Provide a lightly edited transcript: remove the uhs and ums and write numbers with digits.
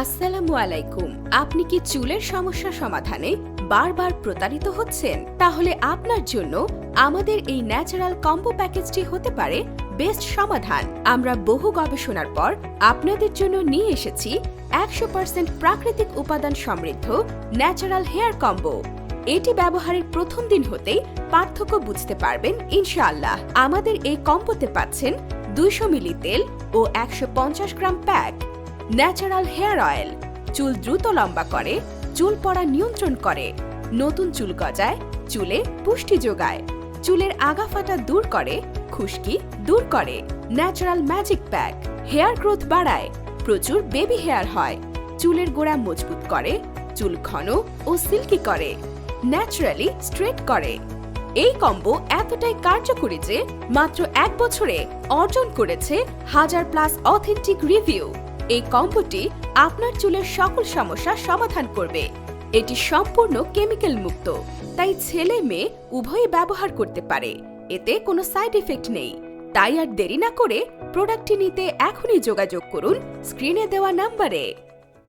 আসসালামু আলাইকুম। আপনি কি চুলের সমস্যা সমাধানে বারবার প্রতারিত হচ্ছেন? তাহলে আপনার জন্য আমাদের এই ন্যাচারাল কম্বো প্যাকেজটি হতে পারে বেস্ট সমাধান। আমরা বহু গবেষণার পর আপনাদের জন্য নিয়ে এসেছি 100% প্রাকৃতিক উপাদান সমৃদ্ধ ন্যাচারাল হেয়ার কম্বো। এটি ব্যবহারের প্রথম দিন হতেই পার্থক্য বুঝতে পারবেন ইনশাআল্লাহ। আমাদের এই কম্বোতে পাচ্ছেন 200 মিলি তেল ও 150 গ্রাম প্যাক, ন্যাচারাল হেয়ার অয়েল, চুল দ্রুত লম্বা করে, চুল পড়া নিয়ন্ত্রণ করে, নতুন চুল গজায়, চুলে পুষ্টি যোগায়, চুলের আগা ফাটা দূর করে, খুশকি দূর করে। Natural magic pack hair growth বাড়ায়, প্রচুর বেবি হেয়ার হয়, চুলের গোড়া মজবুত করে, চুল ঘন ও সিল্কি করে, ন্যাচারালি স্ট্রেট করে। এই কম্বো এতটাই কার্যকরী যে মাত্র 1 বছরে অর্জন করেছে 1000+ অথেন্টিক রিভিউ। এই কম্বোটি আপনার চুলের সকল সমস্যা সমাধান করবে। এটি সম্পূর্ণ কেমিক্যাল মুক্ত, তাই ছেলে মেয়ে উভয়ই ব্যবহার করতে পারে। এতে কোনো সাইড ইফেক্ট নেই। তাই আর দেরি না করে প্রোডাক্টটি নিতে এখনই যোগাযোগ করুন স্ক্রিনে দেওয়া নম্বরে।